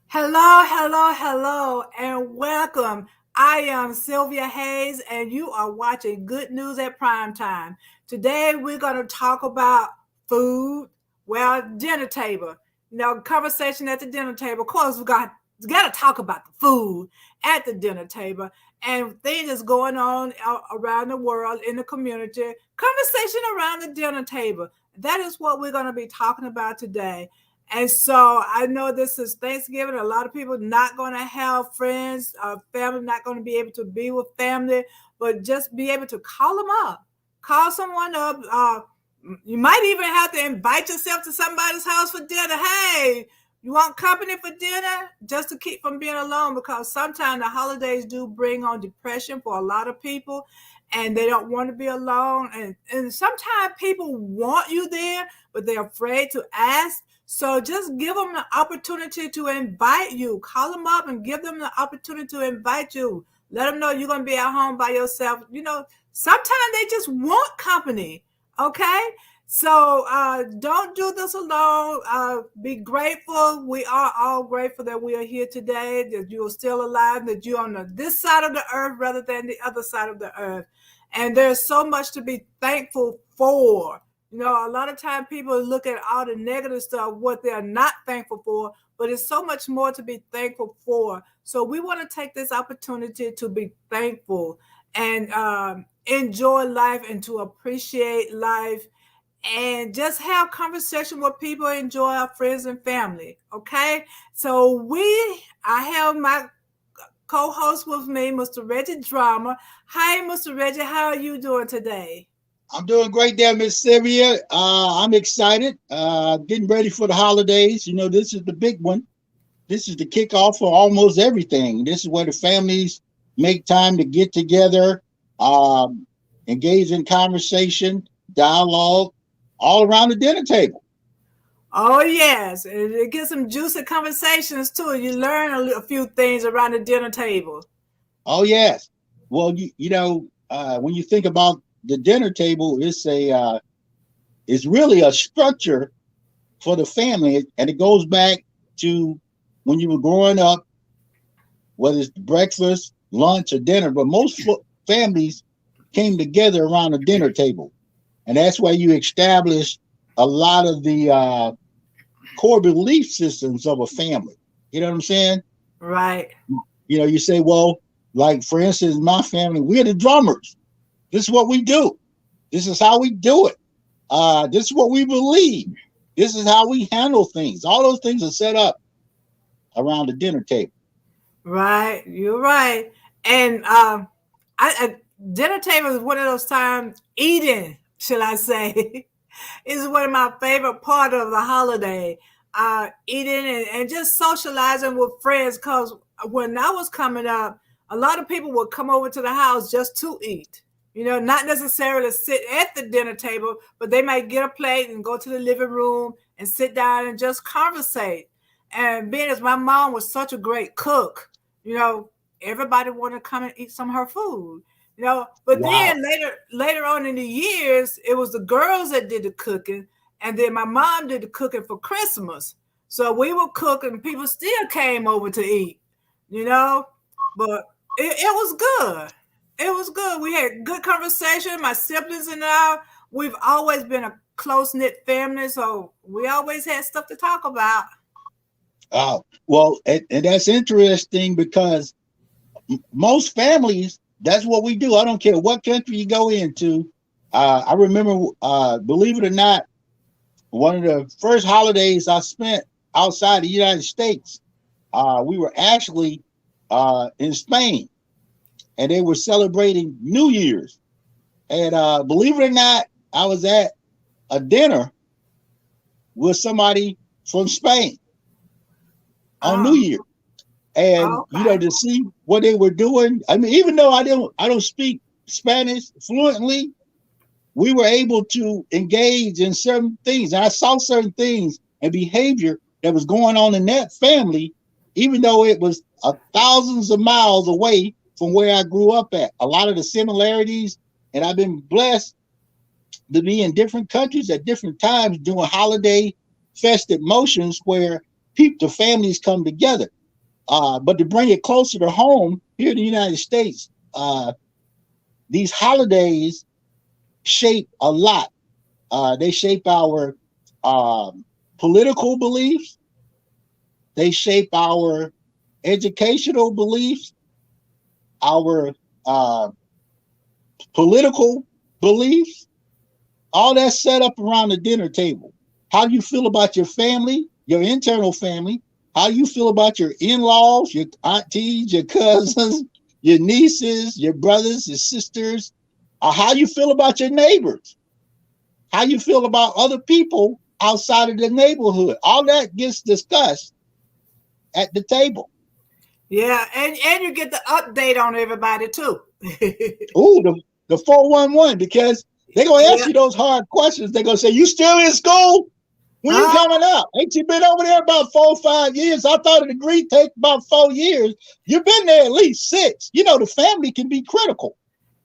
Hello, hello, hello, and welcome. I am Sylvia Hayes, and you are watching Good News at Primetime. Today, we're going to talk about food, dinner table. Conversation at the dinner table. Of course, we got to talk about the food at the dinner table and things that's going on around the world in the community. Conversation around the dinner table. That is what we're going to be talking about today. And so I know this is Thanksgiving. A lot of people not going to have friends, family not going to be able to be with family, but just be able to call them up, call someone up. You might even have to invite yourself to somebody's house for dinner. Hey, you want company for dinner? Just to keep from being alone, because sometimes the holidays do bring on depression for a lot of people, and they don't want to be alone. And sometimes people want you there, but they're afraid to ask. So just give them the opportunity to invite you. Call them up and give them the opportunity to invite you. Let them know you're going to be at home by yourself. Sometimes they just want company. Okay? So don't do this alone. Be grateful. We are all grateful that we are here today, that you are still alive, that you're on this side of the earth rather than the other side of the earth. And there's so much to be thankful for. A lot of times people look at all the negative stuff, what they're not thankful for, but it's so much more to be thankful for. So we want to take this opportunity to be thankful and enjoy life and to appreciate life and just have conversation with people, enjoy our friends and family. Okay. So I have my co-host with me, Mr. Reggie Drama. Hi, Mr. Reggie. How are you doing today? I'm doing great there, Miss Sylvia. I'm excited. Getting ready for the holidays. This is the big one. This is the kickoff for almost everything. This is where the families make time to get together, engage in conversation, dialogue, all around the dinner table. Oh, yes. It gets some juicy conversations, too. You learn a few things around the dinner table. Oh, yes. Well, when you think about the dinner table, it's really a structure for the family, and it goes back to when you were growing up, whether it's breakfast, lunch, or dinner. But most families came together around a dinner table, and that's why you establish a lot of the core belief systems of a family. You know what I'm saying? Right. You say, well, like for instance, my family, we're the drummers. This is what we do. This is how we do it. This is what we believe. This is how we handle things. All those things are set up around the dinner table. Right. You're right. And dinner table is one of those times, eating, shall I say, is one of my favorite part of the holiday. Eating and just socializing with friends, because when I was coming up, a lot of people would come over to the house just to eat. Not necessarily sit at the dinner table, but they might get a plate and go to the living room and sit down and just conversate. And being as my mom was such a great cook, everybody wanted to come and eat some of her food. But Wow. then later on in the years, it was the girls that did the cooking, and then my mom did the cooking for Christmas. So we would cook, and people still came over to eat, you know. But it was good. It was good. We had good conversation. My siblings and I, we've always been a close knit family, so we always had stuff to talk about. Well, and that's interesting because most families, that's what we do. I don't care what country you go into. I remember, believe it or not, one of the first holidays I spent outside the United States, we were actually in Spain, and they were celebrating New Year's. And believe it or not, I was at a dinner with somebody from Spain on New Oh, Year. And okay. to see what they were doing. I mean, even though I don't speak Spanish fluently, we were able to engage in certain things. And I saw certain things and behavior that was going on in that family, even though it was thousands of miles away from where I grew up at. A lot of the similarities, and I've been blessed to be in different countries at different times doing holiday festive motions where people, the families come together. But to bring it closer to home here in the United States, these holidays shape a lot. They shape our political beliefs. They shape our educational beliefs, our uh, political beliefs. All that's set up around the dinner table. How do you feel about your family, your internal family? How do you feel about your in-laws, your aunties, your cousins, your nieces, your brothers, your sisters? How you feel about your neighbors? How you feel about other people outside of the neighborhood? All that gets discussed at the table. Yeah, and you get the update on everybody too. Ooh, the 411, because they're gonna ask Yeah. you those hard questions. They're gonna say, "You still in school? When you Uh, coming up? Ain't you been over there about 4 or 5 years? I thought a degree take about 4 years. You've been there at least six. The family can be critical.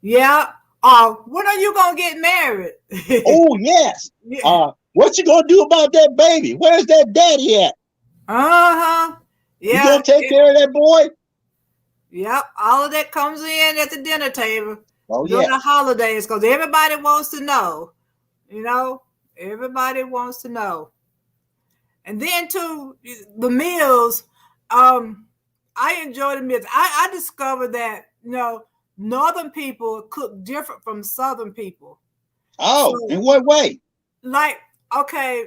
yeah. Oh, when are you gonna get married? Oh yes. Yeah. What you gonna do about that baby? Where's that daddy at? Uh-huh. You Yeah. gonna take care of that boy? Yep. All of that comes in at the dinner table Oh during the yes. holidays because everybody wants to know. You know, everybody wants to know. And then too, the meals. I enjoy the meals. I discovered that northern people cook different from southern people. So, Oh, in what way? like, okay,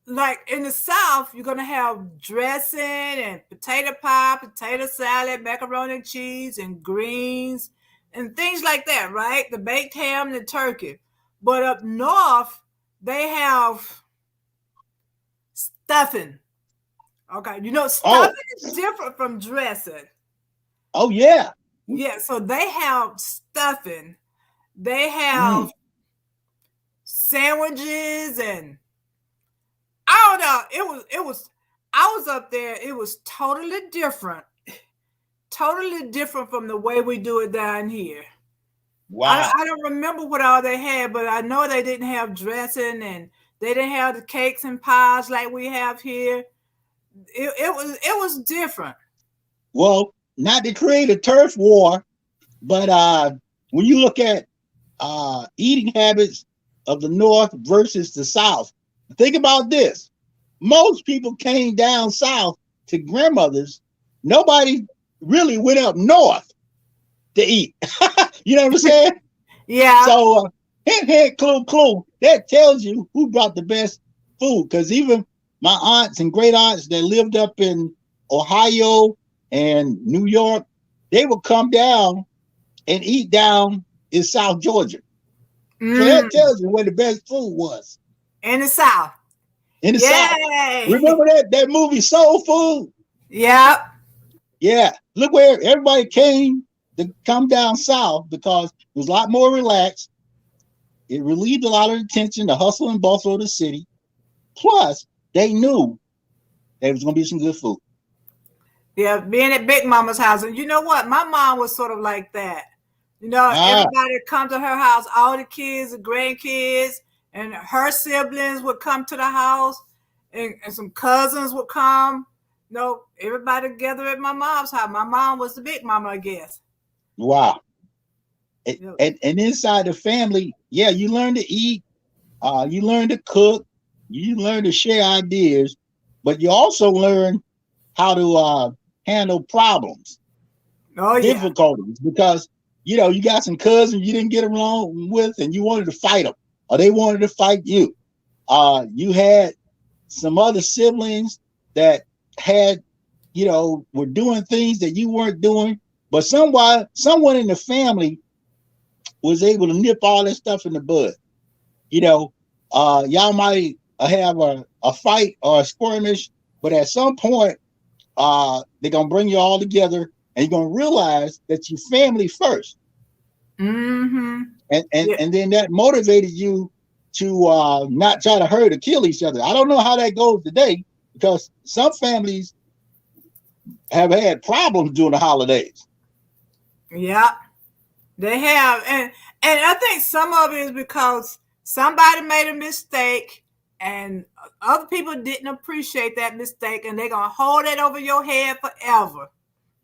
like in the South, you're gonna have dressing and potato pie, potato salad, macaroni and cheese, and greens and things like that, right? The baked ham and the turkey. But up north, they have stuffing. Okay, stuffing Oh, is different from dressing. oh yeah. Yeah, so they have stuffing. They Mm. have sandwiches and I don't know. It was I was up there. It was totally different. Totally different from the way we do it down here. Wow. I don't remember what all they had, but I know they didn't have dressing and they didn't have the cakes and pies like we have here. It was different. Well, not to create a turf war, but when you look at eating habits of the North versus the South, think about this. Most people came down south to grandmothers. Nobody really went up north to eat. You know what I'm saying? Yeah. So, hint, hint, clue, clue. That tells you who brought the best food. Because even my aunts and great aunts that lived up in Ohio and New York, they would come down and eat down in South Georgia. So that Mm. tells you where the best food was In the South. in the South. Yay. Remember that movie Soul Food? Yep. Yeah. Look where everybody came to come down south because it was a lot more relaxed. It relieved a lot of the tension, the hustle and bustle of the city. Plus, they knew there was going to be some good food. Yeah, being at Big Mama's house. And you know what? My mom was sort of like that. Ah, Everybody come to her house, all the kids, the grandkids, and her siblings would come to the house, and some cousins would come. Everybody together at my mom's house. My mom was the big mama, I guess. wow. And, You know, and inside the family, yeah, you learn to eat, you learn to cook, you learn to share ideas, but you also learn how to handle problems, oh yeah. difficulties, because you got some cousins you didn't get along with, and you wanted to fight them, or they wanted to fight you. You had some other siblings that had, were doing things that you weren't doing, but someone in the family was able to nip all that stuff in the bud. You know, y'all might have a fight or a skirmish, but at some point, they're gonna bring you all together, and you're gonna realize that you family first, Mm-hmm. and and Yeah. and then that motivated you to not try to hurt or kill each other. I don't know how that goes today, because some families have had problems during the holidays. Yeah. They have, and I think some of it is because somebody made a mistake, and other people didn't appreciate that mistake, and they're gonna hold it over your head forever.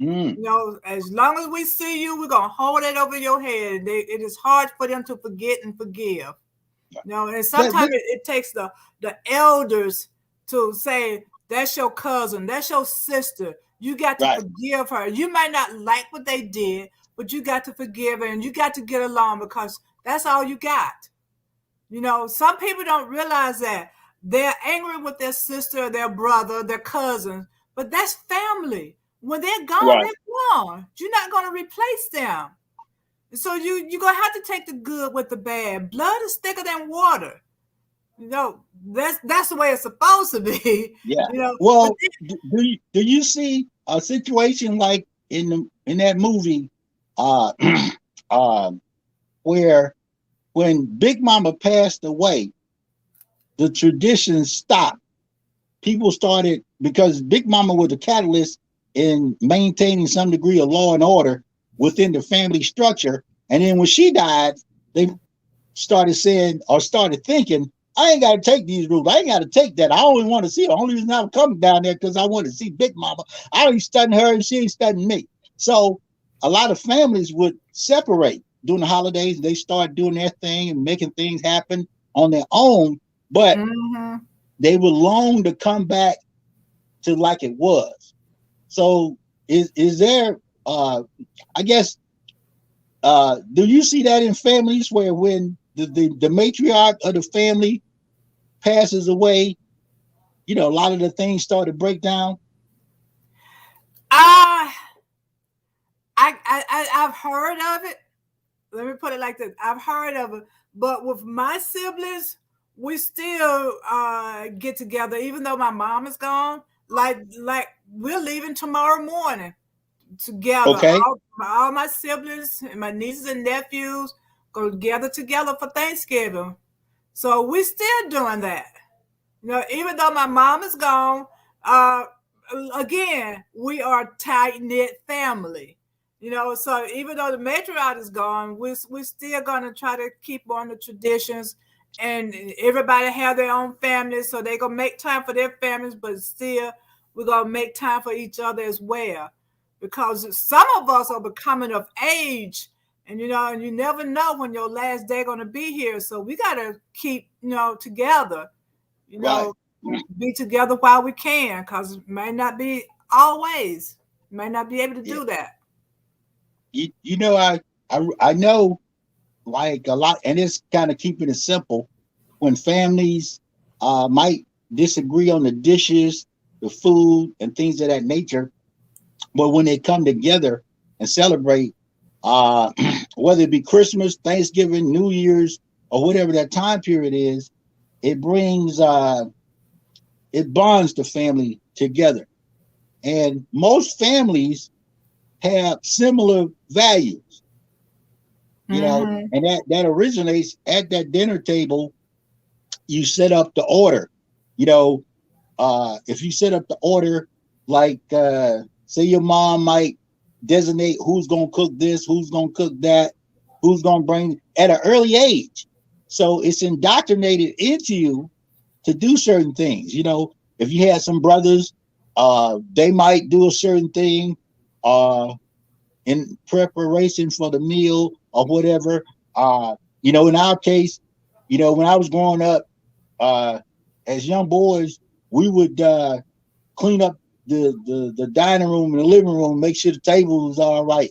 Mm, As long as we see you, we're gonna hold it over your head. It is hard for them to forget and forgive. And but, sometimes it takes the elders to say, that's your cousin, that's your sister. You got to right, forgive her. You might not like what they did, but you got to forgive her, and you got to get along, because that's all you got. Some people don't realize that they're angry with their sister, their brother, their cousin, but that's family. When they're gone, right, they're gone. You're not going to replace them. So you're gonna have to take the good with the bad. Blood is thicker than water. That's the way it's supposed to be. yeah. But Well, do you see a situation like in that movie, uh, uh, where when Big Mama passed away, the tradition stopped. People started, because Big Mama was the catalyst in maintaining some degree of law and order within the family structure. And then when she died, they started saying, or started thinking, I ain't got to take these rules. I ain't got to take that. I only want to see her. The only reason I'm coming down there because I want to see Big Mama. I ain't studying her and she ain't studying me. So a lot of families would separate during the holidays. They start doing their thing and making things happen on their own, but mm-hmm. they would long to come back to like it was. So is there I guess do you see that in families where when the matriarch of the family passes away, a lot of the things start to break down? I, I've heard of it. Let me put it like this: I've heard of it, but with my siblings, we still get together, even though my mom is gone. Like we're leaving tomorrow morning together. Okay, All my siblings and my nieces and nephews go gather together for Thanksgiving. So we're still doing that. Even though my mom is gone, uh, again, we are tight knit family. So even though the matriarch is gone, we're still gonna try to keep on the traditions, and everybody have their own families, so they gonna make time for their families, but still we're gonna make time for each other as well, because some of us are becoming of age, and you never know when your last day gonna be here, so we gotta keep together, you right. know, be together while we can, because it may not be always, may not be able to Yeah. do that. I know, like a lot, and it's kind of keeping it simple. When families might disagree on the dishes, the food, and things of that nature, but when they come together and celebrate, uh, whether it be Christmas, Thanksgiving, New Year's, or whatever that time period is, it brings it bonds the family together. And most families have similar values, Mm-hmm. and that originates at that dinner table. You set up the order. You know, if you set up the order, like say your mom might designate who's gonna cook this, who's gonna cook that, who's going to bring at an early age. So it's indoctrinated into you to do certain things. If you had some brothers, they might do a certain thing in preparation for the meal or whatever. In our case, when I was growing up, uh, as young boys, we would clean up the dining room and the living room, make sure the table was all right,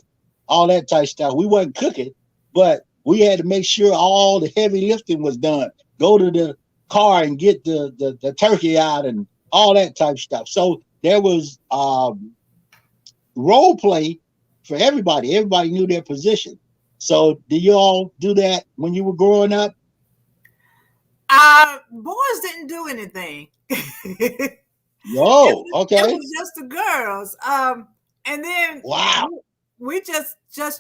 all that type of stuff. We wasn't cooking, but we had to make sure all the heavy lifting was done. Go to the car and get the turkey out and all that type of stuff. So there was role play for everybody. Everybody knew their position. So did you all do that when you were growing up? Boys didn't do anything. Oh, It okay. was just the girls. And then Wow. we just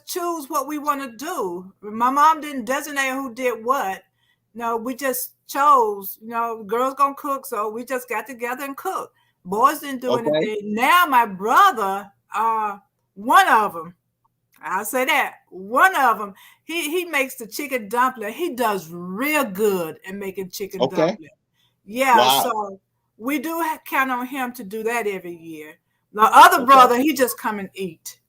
choose what we want to do. My mom didn't designate who did what. No, we just chose. Girls gonna cook, so we just got together and cooked. Boys didn't do Okay. anything. Now my brother, one of them, I'll say that one of them, he makes the chicken dumpling. He does real good in making chicken Okay. dumpling. Yeah, Wow. so we do count on him to do that every year. The other Okay. brother, he just come and eat.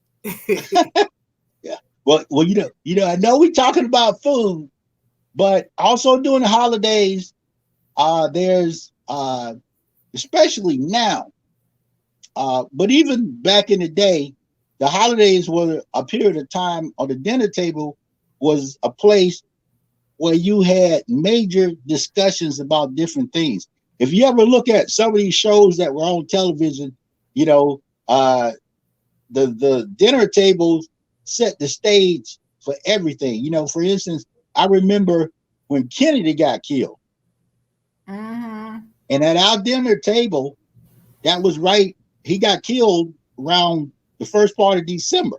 Yeah. Well, I know we're talking about food, but also during the holidays, there's especially now, but even back in the day, the holidays were a period of time on the dinner table was a place where you had major discussions about different things. If you ever look at some of these shows that were on television, you know, uh, the dinner tables set the stage for everything. For instance, I remember when Kennedy got killed, Mm-hmm. and at our dinner table, that was right. He got killed around the first part of December.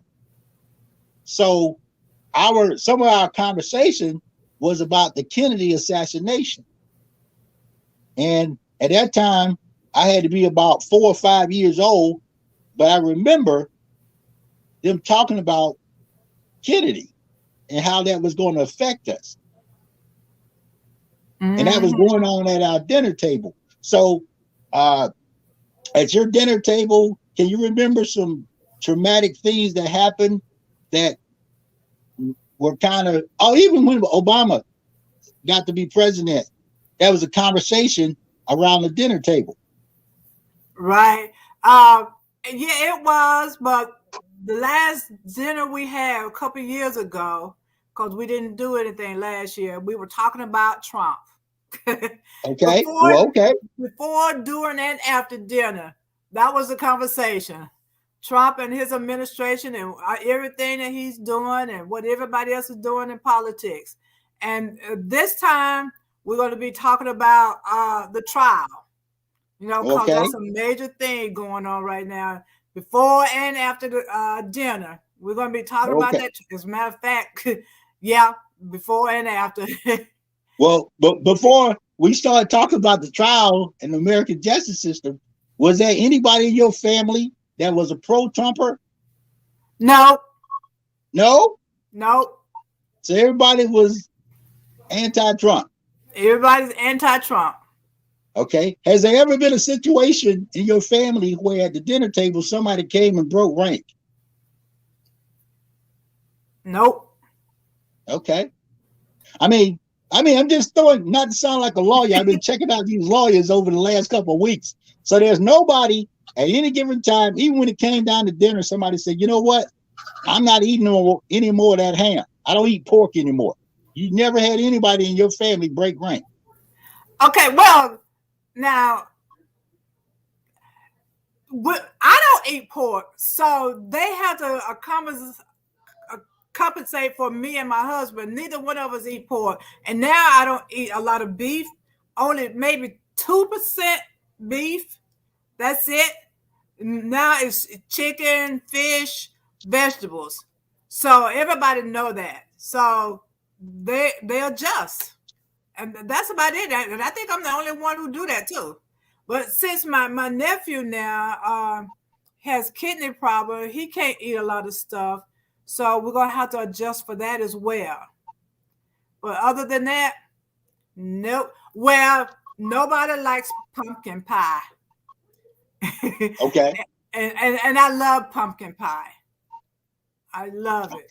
So some of our conversation was about the Kennedy assassination. And at that time, I had to be about 4 or 5 years old, but I remember them talking about Kennedy and how that was going to affect us. And that was Mm-hmm. going on at our dinner table. So, uh, at your dinner table, can you remember some traumatic things that happened that were kind of, oh, even when Obama got to be president, that was a conversation around the dinner table. Right. Um, yeah, it was, but the last dinner we had a couple of years ago, because we didn't do anything last year, we were talking about Trump. Okay. Well, okay. Before, during, and after dinner, that was the conversation. Trump and his administration and everything that he's doing and what everybody else is doing in politics. And this time, we're going to be talking about the trial. Because Okay. that's a major thing going on right now. Before and after the dinner, we're going to be talking about Okay. that. As a matter of fact, yeah, before and after. Well, but before we started talking about the trial and the American justice system, was there anybody in your family that was a pro-Trumper? No, No. no, So everybody was anti-Trump. everybody's anti-Trump. Okay. Has there ever been a situation in your family where at the dinner table somebody came and broke rank? Nope. Okay. I mean, I'm just throwing, not to sound like a lawyer. I've been checking out these lawyers over the last couple of weeks. So there's nobody at any given time, even when it came down to dinner, somebody said, you know what? I'm not eating any more of that ham. I don't eat pork anymore. You never had anybody in your family break rank. Okay, well, now I don't eat pork, so they have to compensate for me and my husband. Neither one of us eat pork, and now I don't eat a lot of beef. Only maybe 2% beef. That's it. Now it's chicken, fish, vegetables. So everybody know that. So they adjust, and that's about it. And I think I'm the only one who do that too. But since my nephew now has kidney problem, he can't eat a lot of stuff. So we're gonna have to adjust for that as well. But other than that, nope. Well, nobody likes pumpkin pie. Okay. And I love pumpkin pie. I love it.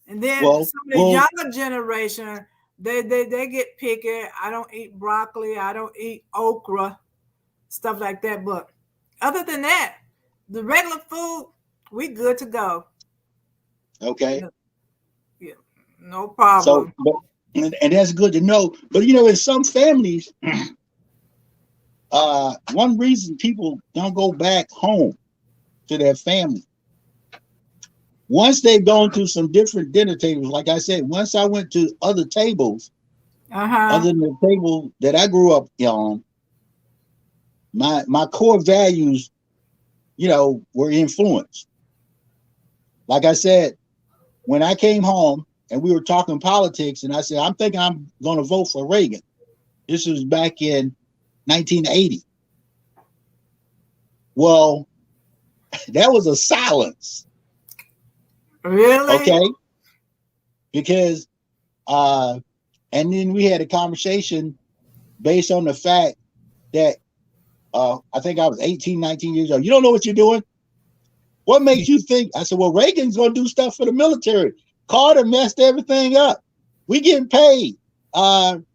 And then Well, some of the well, younger generation, they get picky. I don't eat broccoli. I don't eat okra, stuff like that. But other than that, the regular food, we good to go. okay. No, yeah, no So, problem. but and that's good to know. But in some families, one reason people don't go back home to their family once they've gone to some different dinner tables. Like I said, once I went to other tables Uh huh. other than the table that I grew up on, my core values, were influenced. Like I said, when I came home and we were talking politics, and I said, I'm thinking I'm going to vote for Reagan. This was back in 1980. Well, that was a silence, Really? okay? Because, uh, and then we had a conversation based on the fact that I think I was 18, 19 years old. You don't know what you're doing? What makes you think? I said, well, Reagan's going to do stuff for the military. Carter messed everything up. We getting paid.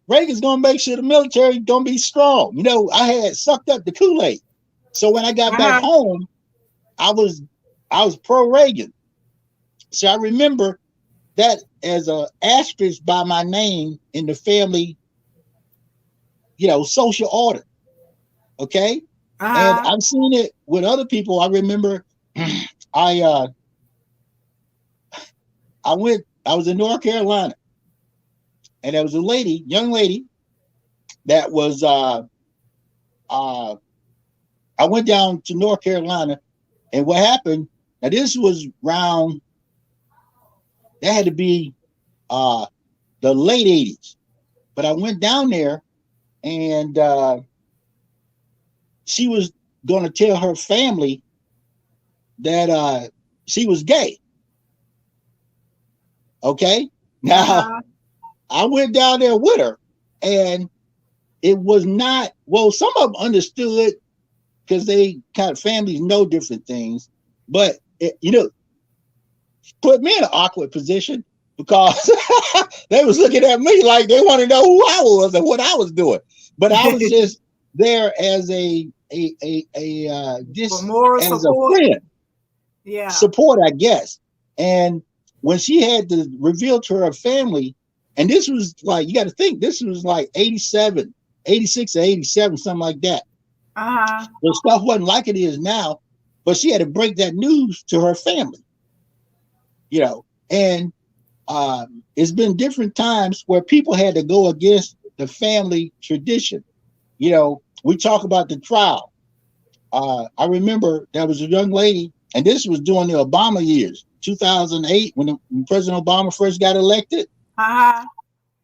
Reagan's going to make sure the military going to be strong. I had sucked up the Kool-Aid. So when I got Uh back huh. home, I was I was pro Reagan. So I remember that as a asterisk by my name in the family, social order. Okay. Uh And huh. I've seen it with other people. I remember I I was in North Carolina, and there was a young lady that was uh I went down to North Carolina, and what happened, now this was around, that had to be uh the late 80s. But I went down there, and she was gonna tell her family that she was gay. Okay. Uh Now huh. I went down there with her, and it was not, well, some of them understood because they kind of families know different things, but put me in an awkward position because they was looking at me like they want to know who I was and what I was doing. But I was just there as For just moral as a support. friend, Yeah. support, I guess. And when she had to reveal to her family, and this was like, you got to think, this was like 87, 86 or 87, something like that. Uh huh. The stuff wasn't like it is now, but she had to break that news to her family, and it's been different times where people had to go against the family tradition. We talk about the trial. I remember there was a young lady, and this was during the Obama years, 2008, when President Obama first got elected. Uh huh.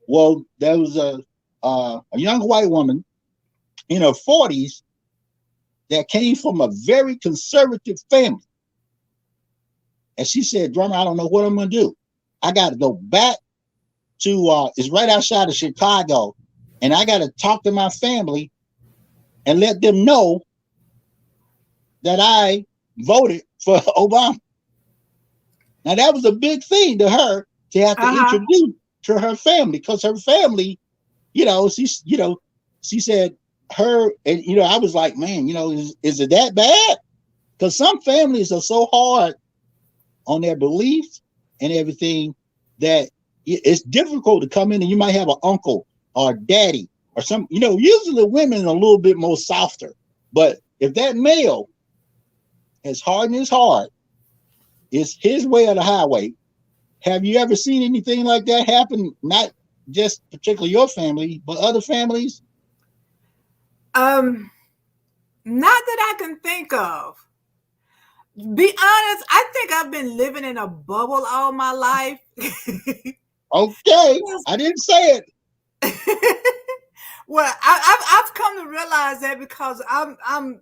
Well, there was a young white woman in her 40s that came from a very conservative family. And she said, drummer, I don't know what I'm going to do. I got to go back to, it's right outside of Chicago. And I got to talk to my family and let them know that I voted for Obama. Now, that was a big thing to her to have to Uh huh. introduce to her family, because her family, she said her, and, I was like, man, is it that bad? Because some families are so hard on their beliefs and everything that it's difficult to come in, and you might have an uncle or a daddy or some, usually women are a little bit more softer. But if that male, as hard as hard, is his way or the highway, have you ever seen anything like that happen? Not just particularly your family, but other families? Um, not that I can think of. Be honest, I think I've been living in a bubble all my life. Okay, I didn't say it. Well, I've come to realize that because I'm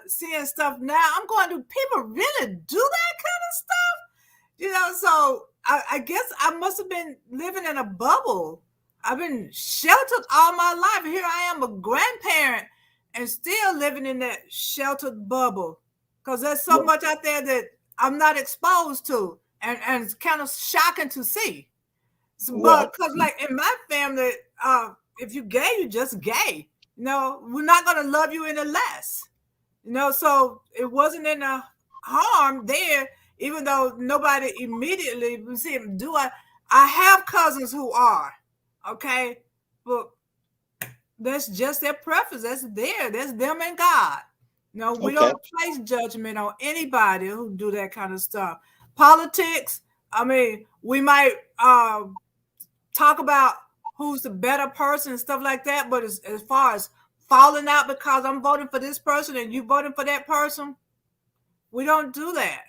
seeing stuff now. I'm going, do people really do that kind of stuff? So I guess I must have been living in a bubble. I've been sheltered all my life. Here I am, a grandparent, and still living in that sheltered bubble because there's so Well, much out there that I'm not exposed to, and it's kind of shocking to see. So, but well, because like in my family, if you gay, you just gay. We're not gonna love you any less. So it wasn't in a harm there, even though nobody immediately see him. I have cousins who are okay, but that's just their preference. That's there. That's them and God. We okay, don't place judgment on anybody who do that kind of stuff. Politics. I mean, we might talk about who's the better person and stuff like that, but as far as falling out because I'm voting for this person and you voting for that person, we don't do that.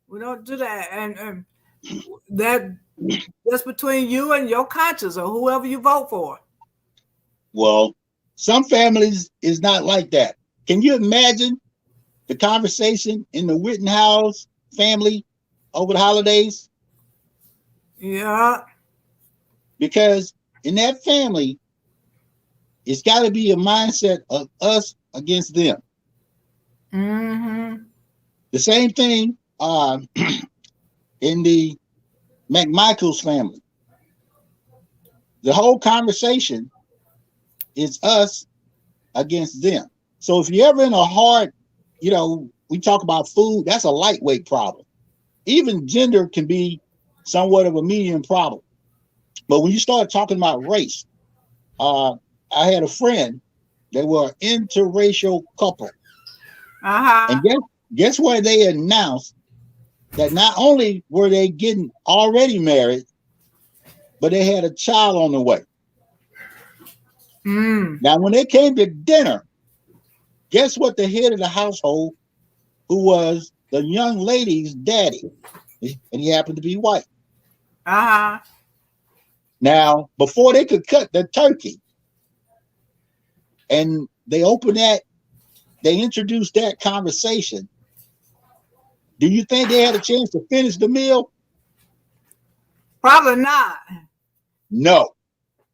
We don't do that, and that's between you and your conscience or whoever you vote for. well, some families is not like that. Can you imagine the conversation in the Rittenhouse family over the holidays? Yeah. Because in that family, it's got to be a mindset of us against them. Mm-hmm. The same thing in the McMichaels family. The whole conversation is us against them. So if you're ever in a hard, we talk about food, that's a lightweight problem. Even gender can be somewhat of a medium problem. But when you start talking about race, I had a friend, they were an interracial couple. Uh-huh. And guess where they announced that not only were they getting already married, but they had a child on the way. Mm. Now, when they came to dinner, guess what the head of the household, who was the young lady's daddy, and he happened to be white. Uh-huh. Now, before they could cut the turkey, and they introduced that conversation. Do you think they had a chance to finish the meal? Probably not. No.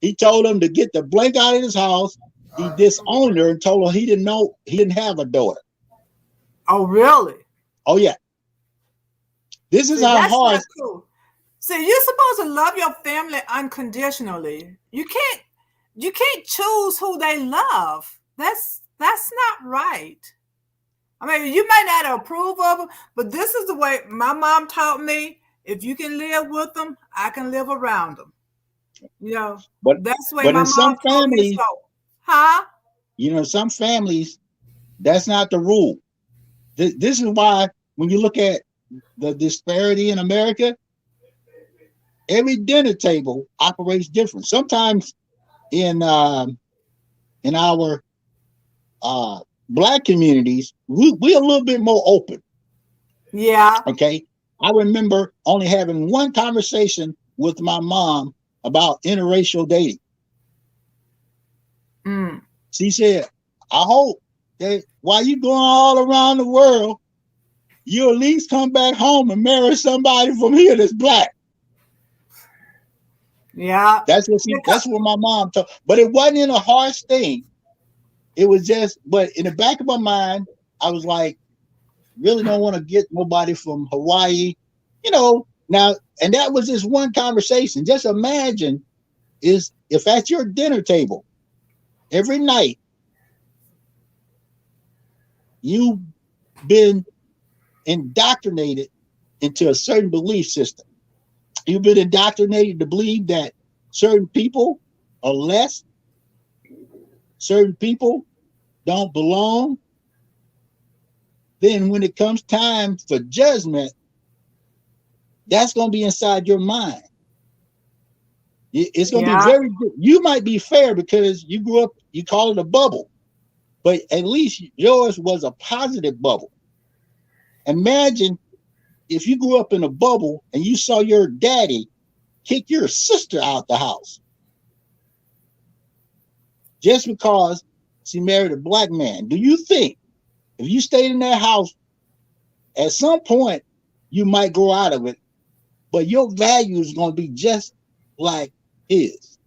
He told them to get the blank out of his house. He disowned her and told her he didn't know he didn't have a daughter. Oh, really? Oh yeah. This is See, how that's hard. not cool. See, you're supposed to love your family unconditionally. You can't choose who they love. That's not right. I mean, you might not approve of them, but this is the way my mom taught me. If you can live with them, I can live around them. But That's the way but my in some mom taught me. families, So, huh? some families, that's not the rule. This is why when you look at the disparity in America, every dinner table operates different. Sometimes in our black communities, we're a little bit more open. Yeah. Okay. I remember only having one conversation with my mom about interracial dating. Mm. She said, I hope that while you going all around the world, you at least come back home and marry somebody from here that's black. Yeah. That's what my mom told. But it wasn't in a harsh thing. It was just, but in the back of my mind, I was like, really don't want to get nobody from Hawaii, now, and that was just one conversation. Just imagine if at your dinner table every night you've been indoctrinated into a certain belief system. You've been indoctrinated to believe that certain people are less, certain people don't belong. Then when it comes time for judgment, that's going to be inside your mind. It's going to be Yeah. very good. You might be fair because you grew up, you call it a bubble, but at least yours was a positive bubble. Imagine if you grew up in a bubble and you saw your daddy kick your sister out the house just because she married a black man. Do you think if you stayed in that house, at some point you might grow out of it, but your value is going to be just like his.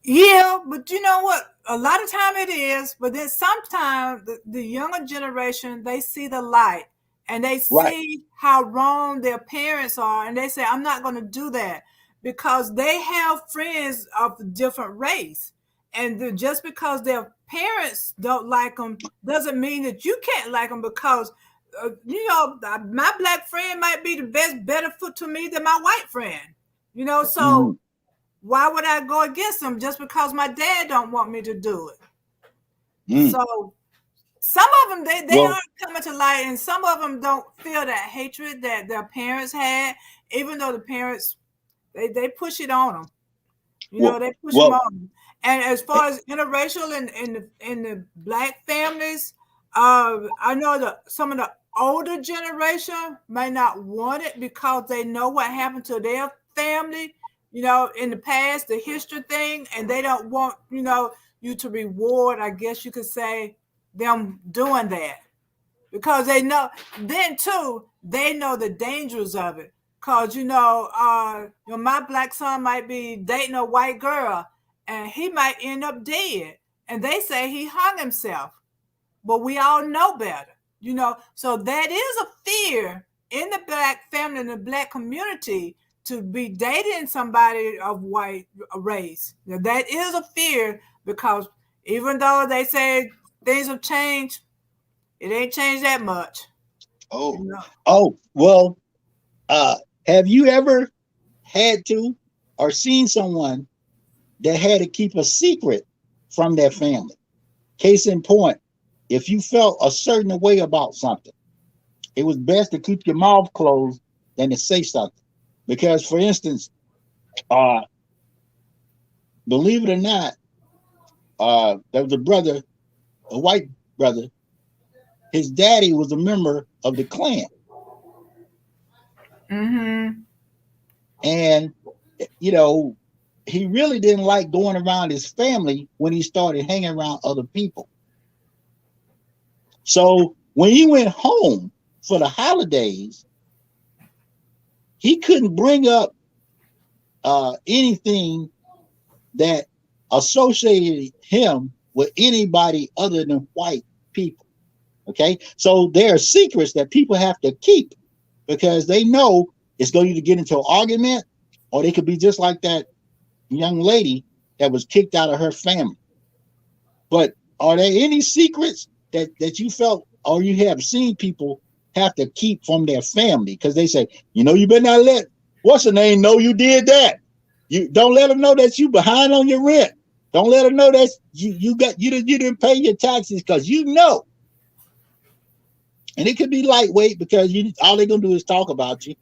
Yeah, but you know what? A lot of time it is, but then sometimes the younger generation, they see the light and they Right. see how wrong their parents are, and they say, "I'm not going to do that," because they have friends of a different race, and just because their parents don't like them doesn't mean that you can't like them. Because my black friend might be the better foot to me than my white friend. Mm-hmm. So why would I go against them just because my dad don't want me to do it? Mm. So some of them they are Well, coming to light, and some of them don't feel that hatred that their parents had, even though the parents they push it on them. well, They push them well. on. And as eh, far as interracial in the black families, I know that some of the older generation may not want it because they know what happened to their family, in the past, the history thing, and they don't want, you to reward, I guess you could say, them doing that because they know then too they know the dangers of it because my black son might be dating a white girl and he might end up dead and they say he hung himself, but we all know better, so that is a fear in the black family, in the black community, to be dating somebody of white race. Now, that is a fear because even though they say things have changed, it ain't changed that much. You oh, know. oh, well. Uh, have you ever had to or seen someone that had to keep a secret from their family? Case in point, if you felt a certain way about something, it was best to keep your mouth closed than to say something. Because, for instance, uh, believe it or not, there was a brother, a white brother. His daddy was a member of the Klan, Mm-hmm. and you know he really didn't like going around his family when he started hanging around other people. So when he went home for the holidays, he couldn't bring up anything that associated him with anybody other than white people. Okay, so there are secrets that people have to keep because they know it's going to get into an argument, or they could be just like that young lady that was kicked out of her family. But are there any secrets that you felt or you have seen people have to keep from their family? Because they say, you better not let what's the name know you did that. You don't let them know that you behind on your rent. Don't let them know that you didn't pay your taxes because and it could be lightweight because you all they're gonna do is talk about you,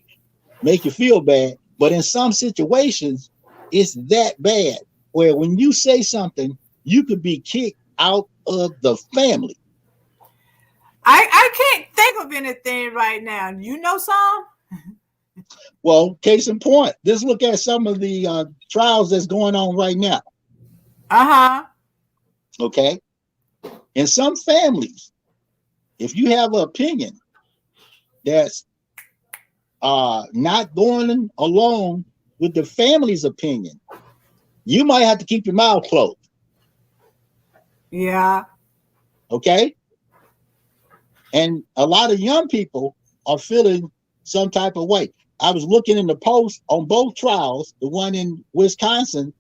make you feel bad. But in some situations, it's that bad where when you say something, you could be kicked out of the family. I can't think of anything right now. You know some? Well, case in point, just look at some of the trials that's going on right now. Uh-huh. Okay. In some families, if you have an opinion that's not going along with the family's opinion, you might have to keep your mouth closed. Yeah. Okay. And a lot of young people are feeling some type of way. I was looking in the post on both trials, the one in Wisconsin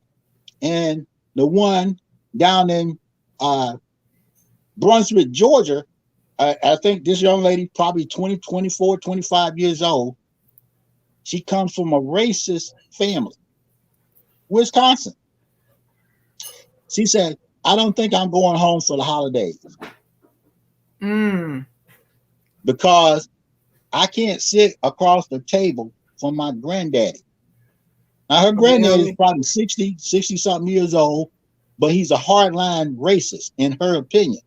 and the one down in uh, Brunswick, Georgia. I think this young lady, probably 20, 24, 25 years old, she comes from a racist family, Wisconsin. She said, I don't think I'm going home for the holidays Mm. because I can't sit across the table from my granddaddy. Now, her granddaddy is Really? probably 60, 60 something years old, but he's a hardline racist in her opinion.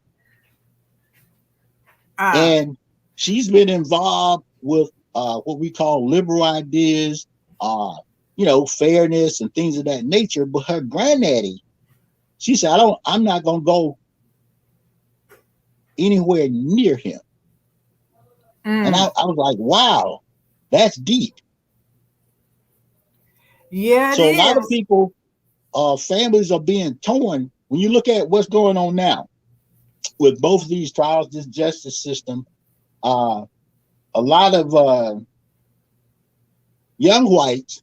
Ah. And she's been involved with what we call liberal ideas, uh, fairness and things of that nature. But her granddaddy, she said, I'm not going to go anywhere near him And Mm. I was like, wow, that's deep. Yeah, it So a lot of is. people, families are being torn. When you look at what's going on now with both of these trials, this justice system, uh, a lot of young whites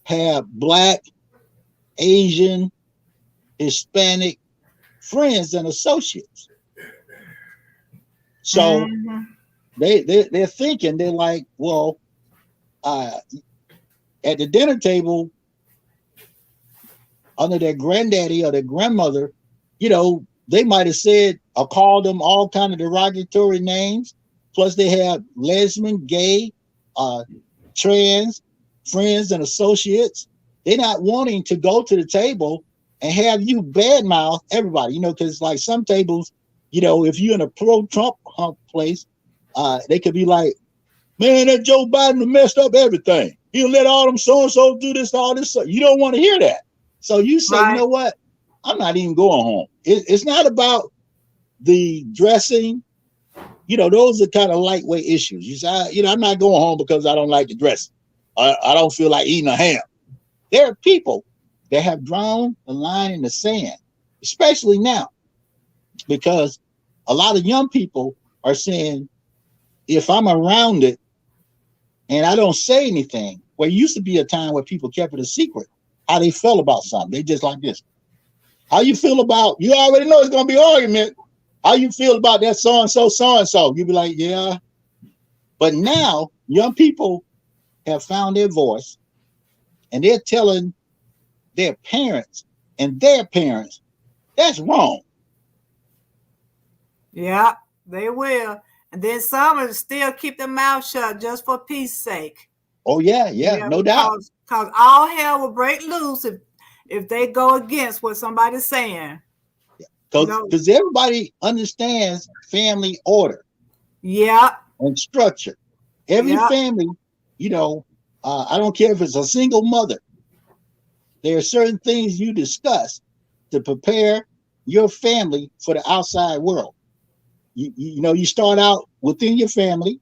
have black, Asian, Hispanic friends and associates. So Hmm. they're thinking, they're like, well, uh, at the dinner table under their granddaddy or their grandmother, they might have said or called them all kind of derogatory names. Plus, they have lesbian, gay, uh, trans friends and associates. They're not wanting to go to the table and have you badmouth everybody, because like some tables, if you're in a pro-Trump place, they could be like, man, that Joe Biden messed up everything. He'll let all them so-and-so do this, all this. You don't want to hear that. So you say, you Right. know what? I'm not even going home. It's not about the dressing. Those are kind of lightweight issues. You say, I'm not going home because I don't like the dressing. I don't feel like eating a ham. There are people that have drawn the line in the sand, especially now, because a lot of young people are saying, if I'm around it, and I don't say anything. Where it used to be a time where people kept it a secret how they felt about something. They just like this. How you feel about, you already know it's going to be an argument. How you feel about that so-and-so, so-and-so? You be like, yeah. But now young people have found their voice and they're telling their parents and their parents, that's wrong. Yeah, they will. And then some will still keep their mouth shut just for peace sake. Oh, yeah, yeah, Yeah, no doubt. because all hell will break loose if they go against what somebody's saying. You know. Because everybody understands family order Yeah. and structure. Every Yeah. family, you know, I don't care if it's a single mother, there are certain things you discuss to prepare your family for the outside world. You start out within your family,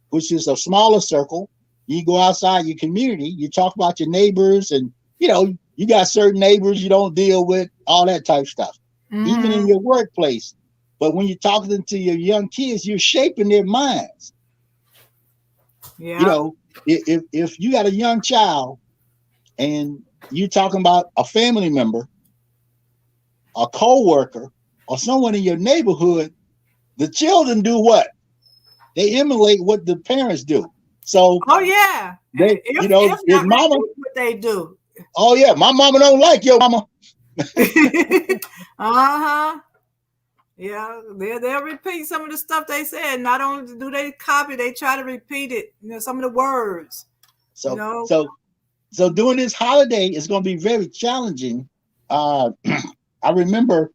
which is a smaller circle. You go outside your community, you talk about your neighbors, and you got certain neighbors you don't deal with, all that type of stuff, even in Mm-hmm. your workplace. But when you're talking to your young kids, you're shaping their minds. You Yeah. know, if you got a young child and you're talking about a family member, a co-worker, or someone in your neighborhood, the children do what? They emulate what the parents do. So Oh yeah. they, If if not mama, repeat what they do. oh yeah, my mama don't like your mama. Uh-huh. Yeah, they'll repeat some of the stuff they said. Not only do they copy, they try to repeat it. Some of the words. You So know. so so during this holiday, it's going to be very challenging. Uh, I remember,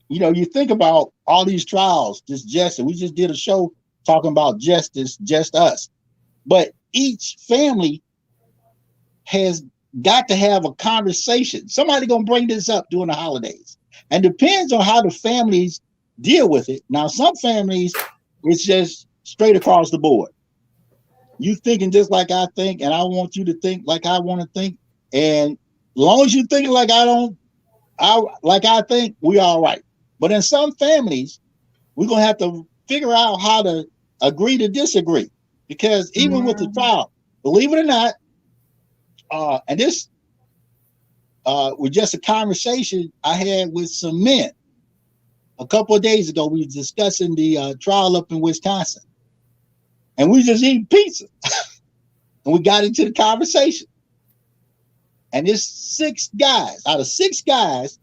you think about all these trials, this justice. We just did a show talking about justice, just us. But each family has got to have a conversation. Somebody gonna bring this up during the holidays, and depends on how the families deal with it. Now, some families, it's just straight across the board. You thinking just like I think, and I want you to think like I want to think. And as long as you think like I think, we all right. But in some families, we're gonna have to figure out how to agree to disagree. Because even with the Mhm. trial, believe it or not, and this was just a conversation I had with some men a couple of days ago. We were discussing the trial up in Wisconsin, and we just eating pizza, and we got into the conversation. And there's 6 guys. Out of 6 guys,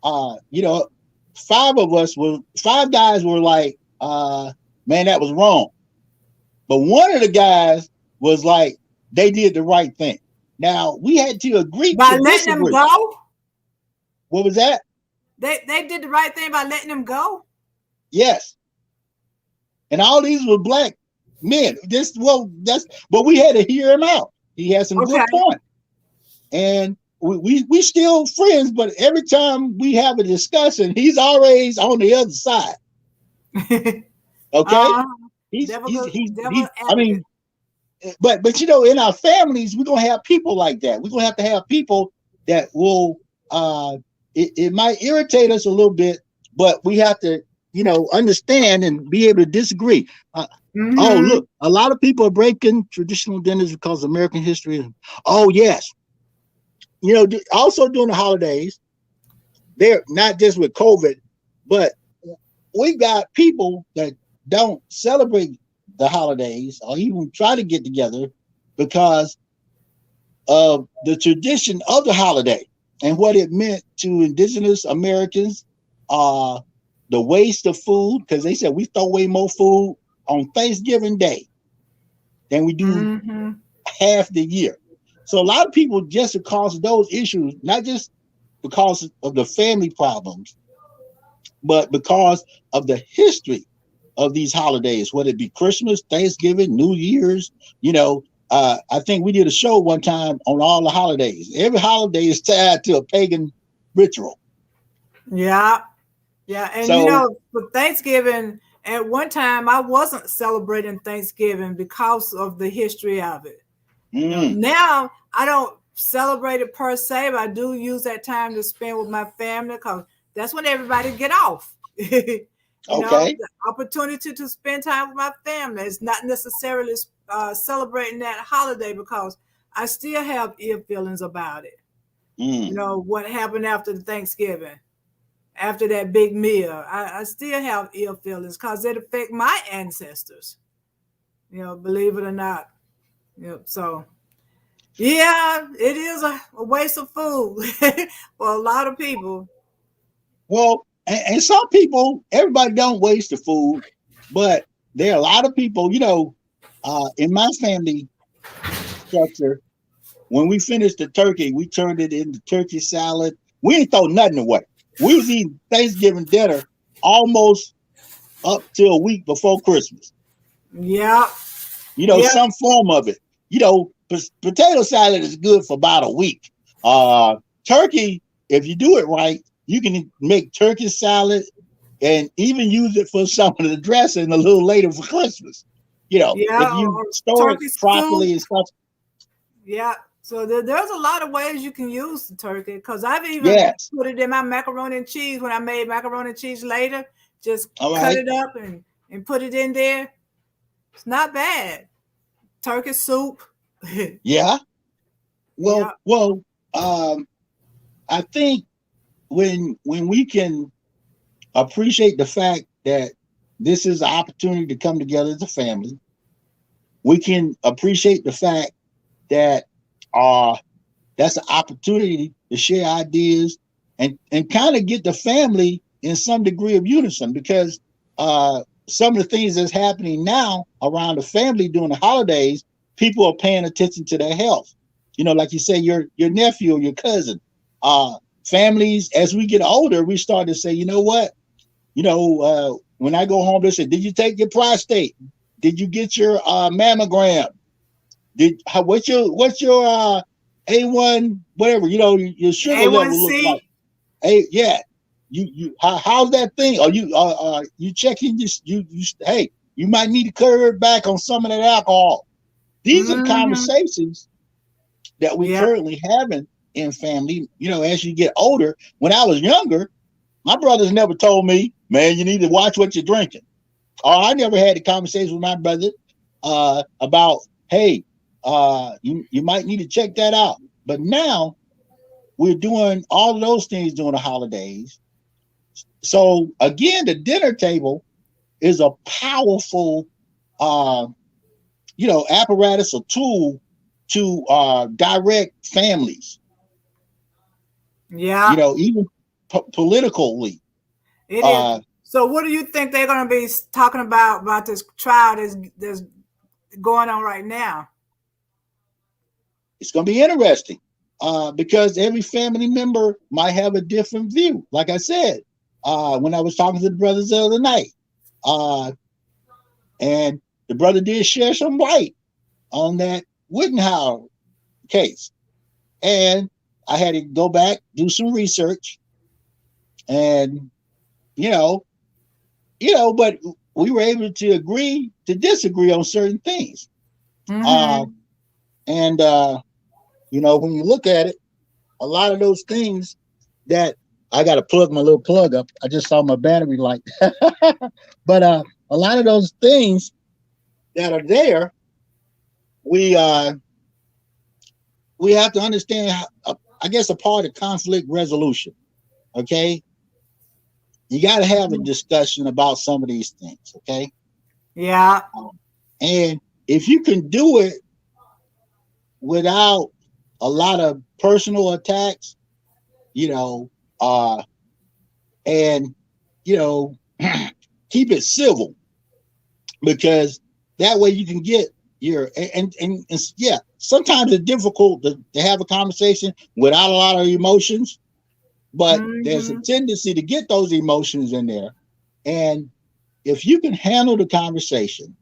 uh, you know, 5 guys were like, man, that was wrong. But one of the guys was like, they did the right thing. Now we had to agree to By letting them disagree. go, What was that? they did the right thing by letting them go. Yes. And all these were black men. But we had to hear him out. He had some good Okay. points. And we still friends, but every time we have a discussion, he's always on the other side. Okay, Uh, he's. devil I advocate. mean, but in our families, we're gonna have people like that. We're gonna have people that will. It might irritate us a little bit, but we have to, understand and be able to disagree. Oh, Mm-hmm. look, a lot of people are breaking traditional dinners because of American history. Oh, yes, also during the holidays, they're not just with COVID, but we got people that don't celebrate the holidays or even try to get together because of the tradition of the holiday and what it meant to indigenous Americans, uh, the waste of food, because they said we throw away more food on Thanksgiving Day than we do Mm-hmm. half the year. So a lot of people, just because of those issues, not just because of the family problems, but because of the history of these holidays, whether it be Christmas, Thanksgiving, New Year's, I think we did a show one time on all the holidays. Every holiday is tied to a pagan ritual. Yeah. Yeah. And So, for Thanksgiving, at one time I wasn't celebrating Thanksgiving because of the history of it. mm, Now I don't celebrate it per se, but I do use that time to spend with my family because that's when everybody get off. okay, The opportunity to spend time with my family is not necessarily celebrating that holiday because I still have ill feelings about it. mm, What happened after the Thanksgiving, after that big meal. I still have ill feelings because it affect my ancestors. Believe it or not. So yeah, it is a waste of food for a lot of people. well, and some people, everybody don't waste the food, but there are a lot of people, in my family structure. When we finished the turkey, we turned it into turkey salad. We didn't throw nothing away. We was eating Thanksgiving dinner almost up to a week before Christmas. Yeah, yeah, Some form of it. Potato salad is good for about a week. Uh, Turkey, if you do it right, you can make turkey salad and even use it for some of the dressing a little later for Christmas. yeah. If you Or store it turkey soup. properly and stuff. Yeah. So there's a lot of ways you can use the turkey because I've even Yes. put it in my macaroni and cheese when I made macaroni and cheese later. Just All cut right. it up and put it in there. It's not bad. Turkey soup. Yeah. Yeah. Well. Um, I think when we can appreciate the fact that this is an opportunity to come together as a family, we can appreciate the fact that uh that's an opportunity to share ideas and kind of get the family in some degree of unison because some of the things that's happening now around the family during the holidays, people are paying attention to their health. Like you say, your nephew or your cousin. Uh, Families, as we get older, we start to say, you know what? When I go home, they say, "Did you take your prostate? Did you get your mammogram? What's your A1 whatever your sugar level look like? A1C. Hey, yeah, how's that thing? Are you checking this? Hey, you might need to curve back on some of that alcohol. These are Mm-hmm. conversations that we Yeah. currently having in family. As you get older. When I was younger, my brothers never told me, man, you need to watch what you're drinking. Or I never had a conversation with my brother about, hey, you might need to check that out. But now we're doing all of those things during the holidays. So again, the dinner table is a powerful, uh, apparatus or tool to direct families. Yeah. Even politically. It is. Uh, So, what do you think they're going to be talking about this trial that's going on right now? it's going to be interesting because every family member might have a different view. Like I said, when I was talking to the brothers the other night, uh, and the brother did share some light on that Wittenhauer case, and I had to go back do some research, and you know, but we were able to agree to disagree on certain things. Uh, Mm-hmm. and when you look at it, a lot of those things that I got to plug my little plug up. I just saw my battery light. But a lot of those things that are there, we uh, we have to understand. I guess a part of conflict resolution. Okay, you got to have a discussion about some of these things. Okay, Yeah. and if you can do it without a lot of personal attacks, you know, uh, and you know, keep it civil because that way you can get your and yeah. Sometimes it's difficult to have a conversation without a lot of emotions, but there's a Mm-hmm. tendency to get those emotions in there. And if you can handle the conversation,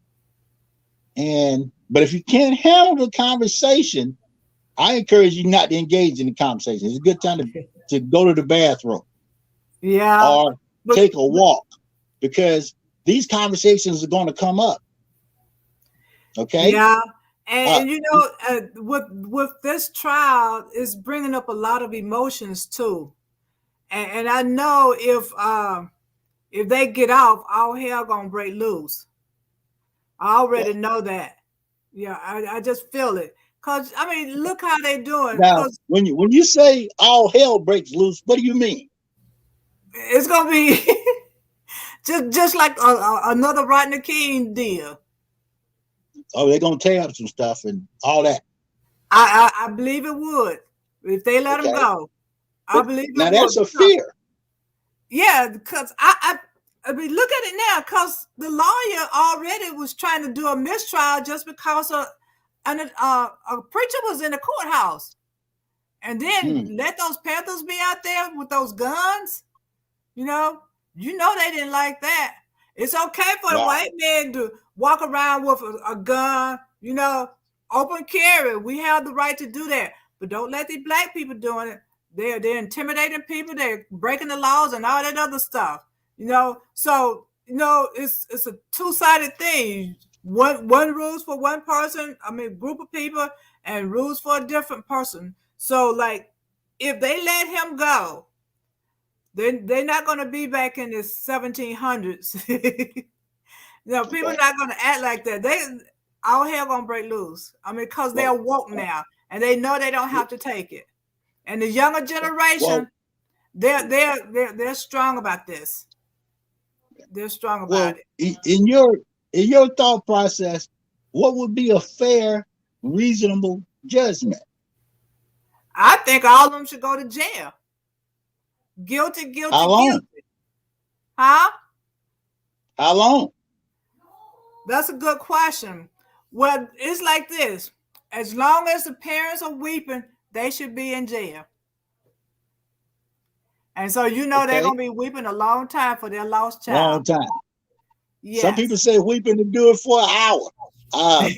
but if you can't handle the conversation, I encourage you not to engage in the conversation. It's a good time to go to the bathroom Yeah. or But, take a walk because these conversations are going to come up. Okay. yeah. Uh, And with this trial, it's bringing up a lot of emotions too. And I know if they get off, all hell gonna break loose. I already well, know that. Yeah, I just feel it. Cause I mean, look how they doing. now, Cause when you say all hell breaks loose, what do you mean? it's gonna be just like another Rodney King deal. Oh, they're gonna tear up some stuff and all that. I believe it would if they let him Okay, go. I but believe it now would that's a because fear. yeah, because I mean look at it now because the lawyer already was trying to do a mistrial just because a preacher was in the courthouse and then Hmm. let those Panthers be out there with those guns. You know, they didn't like that. It's okay for a Wow. white man to walk around with a gun, open carry. We have the right to do that. But don't let these black people doing it. They're intimidating people, they're breaking the laws and all that other stuff. So it's a two-sided thing. One rules for one person, I mean group of people, and rules for a different person. So like if they let him go, they're not going to be back in the 1700s. People Okay. not going to act like that. All hell going to break loose. I mean, because they're Well, woke well, now and they know they don't have to take it. And the younger well, generation, they're strong about this. They're strong about well. it. In your thought process, what would be a fair, reasonable judgment? I think all of them should go to jail. Guilty, How guilty, long? guilty. Huh? How long? That's a good question. Well, it's like this. As long as the parents are weeping, they should be in jail. And so they're Okay, gonna be weeping a long time for their lost child. long time. Some people Yes. say weeping to do it for an hour. Uh,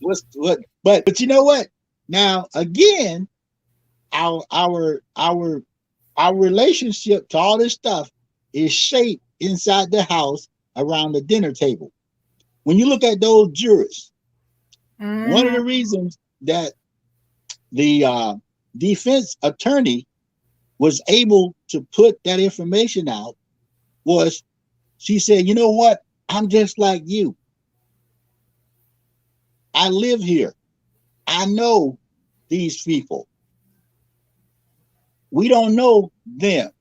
what's what? But you know what? Now again, our our our our relationship to all this stuff is shaped inside the house around the dinner table. When you look at those jurors, one of Mm-hmm. the reasons that the defense attorney was able to put that information out was she said, you know what? I'm just like you. I live here. I know these people. We don't know them.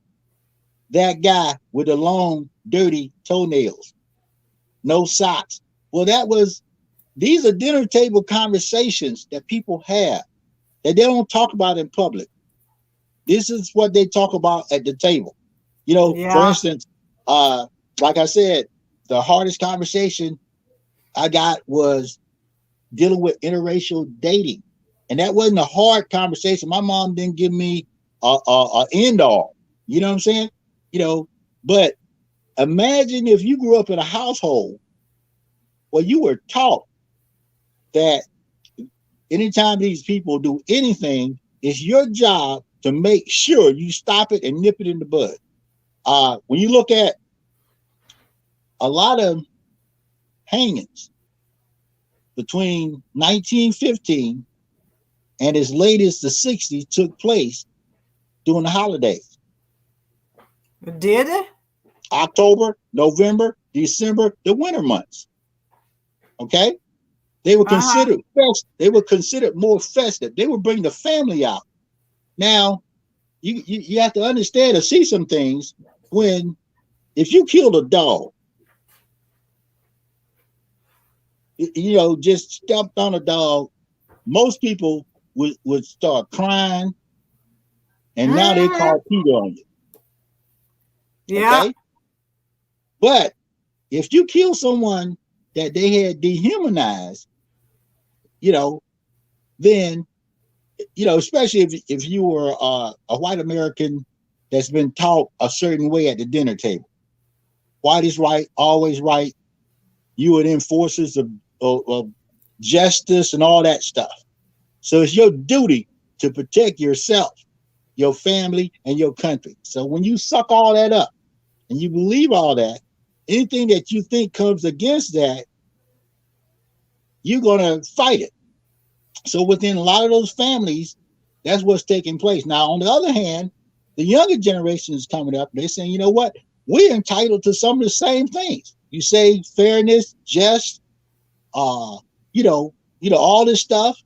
That guy with the long, dirty toenails, no socks. Well, these are dinner table conversations that people have that they don't talk about in public. This is what they talk about at the table. For Yeah. instance, uh, like I said, the hardest conversation I got was dealing with interracial dating. And that wasn't a hard conversation. My mom didn't give me a end all. You know what I'm saying? But imagine if you grew up in a household where you were taught that anytime these people do anything, it's your job to make sure you stop it and nip it in the bud. When you look at a lot of hangings between 1915 and as late as the 60s took place during the holidays. Did it? October, November, December, the winter months. Okay? They were Uh-huh. considered more festive. They would bring the family out. Now, you have to understand or see some things when if you killed a dog, just stepped on a dog, most people would start crying, and now they Mm-hmm. call Peter on you. Yeah. Okay? But if you kill someone that they had dehumanized, you know, then especially if you were a white American that's been taught a certain way at the dinner table, white is right, always right. You are enforcers of justice and all that stuff. So it's your duty to protect yourself, your family, and your country. So when you suck all that up and you believe all that, anything that you think comes against that, you're going to fight it. So within a lot of those families, that's what's taking place. Now, on the other hand, the younger generation is coming up. They're saying, you know what? We're entitled to some of the same things. You say fairness, just, uh, all this stuff.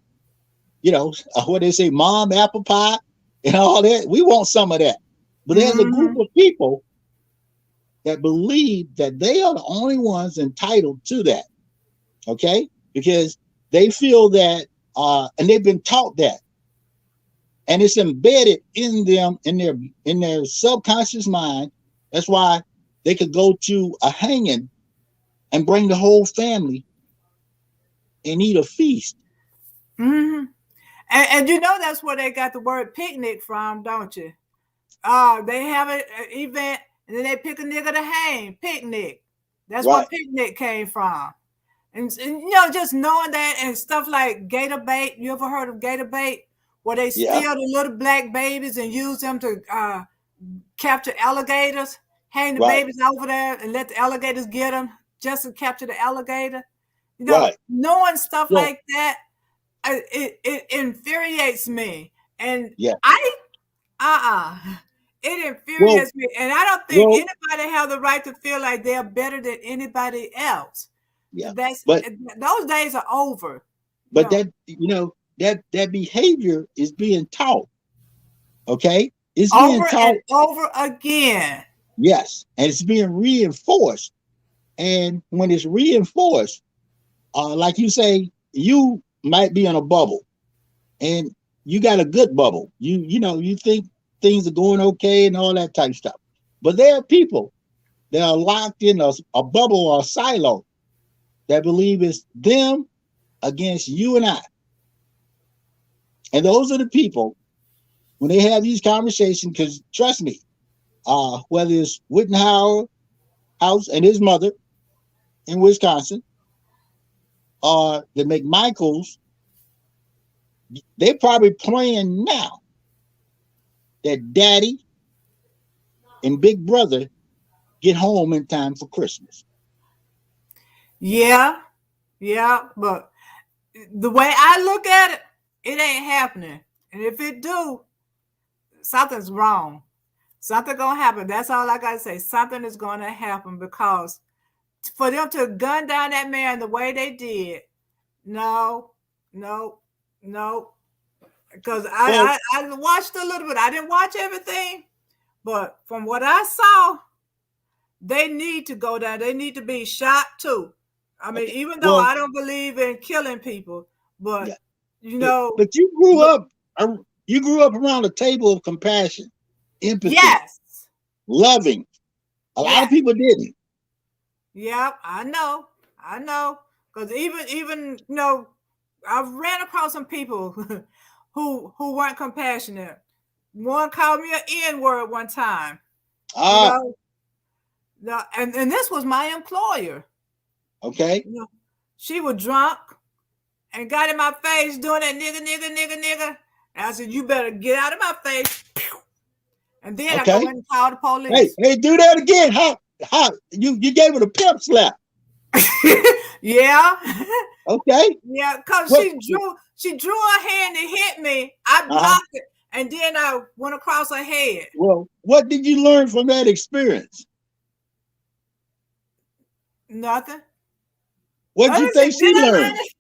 What they say, mom, apple pie, and all that. We want some of that. But there's a group Mm-hmm. of people that believe that they are the only ones entitled to that. Okay, because they feel that, and they've been taught that, and it's embedded in them in their subconscious mind. That's why they could go to a hanging and bring the whole family and eat a feast. Mm-hmm. And you know that's where they got the word picnic from, don't you? They have an event and then they pick a nigga to hang. Picnic. That's where Right. picnic came from. And just knowing that and stuff like gator bait. You ever heard of gator bait? Where they Yeah. steal the little black babies and use them to capture alligators, hang the Right. babies over there and let the alligators get them just to capture the alligator. Right. Knowing stuff Well. like that, it infuriates me. And Yeah. I, it Well. infuriates me. And I don't think Well. anybody have the right to feel like they're better than anybody else. Yeah. That's But those days are over. but No, that behavior is being taught. Okay, it's being over and taught. over again. Yes, and it's being reinforced. And when it's reinforced, like you say, you might be in a bubble, and you got a good bubble. You think things are going okay and all that type of stuff. But there are people that are locked in a bubble or a silo that believe it's them against you and I. And those are the people when they have these conversations. Because trust me, whether it's Wittenhauer House and his mother in Wisconsin, or the McMichaels, they're probably praying now that Daddy and Big Brother get home in time for Christmas. Yeah, yeah. But the way I look at it, it ain't happening. And if it do, something's wrong. Something gonna happen. That's all I gotta say. Something is gonna happen because for them to gun down that man the way they did, no, no, no. Because Well, I watched a little bit. I didn't watch everything, but from what I saw, they need to go down. They need to be shot too. I mean, okay. even though Well, I don't believe in killing people, but yeah. you But know, but you grew up around a table of compassion, empathy, yes, loving. A lot of yes, people didn't. yeah, I know, because even I've ran across some people who weren't compassionate. One called me an N word one time, you Ah, know, and this was my employer. okay, You know, she was drunk and got in my face doing that nigga, nigga, nigga, nigga. And I said, "You better get out of my face." And then I go okay. in and call the Hey, police. hey, do that again. How you gave it a pimp slap. Yeah. Okay. Yeah, because What? she drew her hand to hit me. I Uh-huh. blocked it, and then I went across her head. Well, what did you learn from that experience? Nothing. What Let did me you see. think Did she I learned? learn it?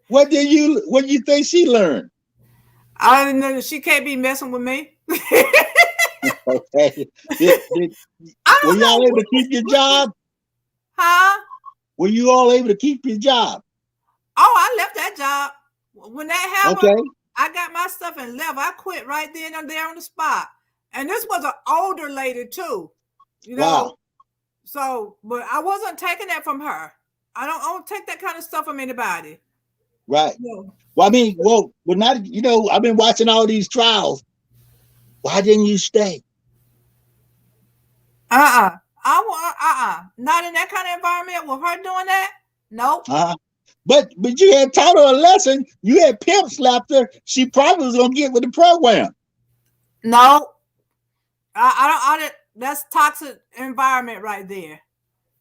What did you think she learned? I didn't know she can't be messing with me. Okay. Did I were don't y'all know able to keep your job? huh? Were you all able to keep your job? Oh, I left that job. When that happened, Okay. I got my stuff and left. I quit right then and there on the spot. And this was an older lady too, you know. Wow. So, but I wasn't taking that from her. I don't take that kind of stuff from anybody. Right. No. Well, I mean, well, not, I've been watching all these trials. Why didn't you stay? I want not in that kind of environment with her doing that. Nope. Uh-huh. But you had taught her a lesson. You had pimp slapped her. She probably was gonna get with the program. No. I don't that's toxic environment right there.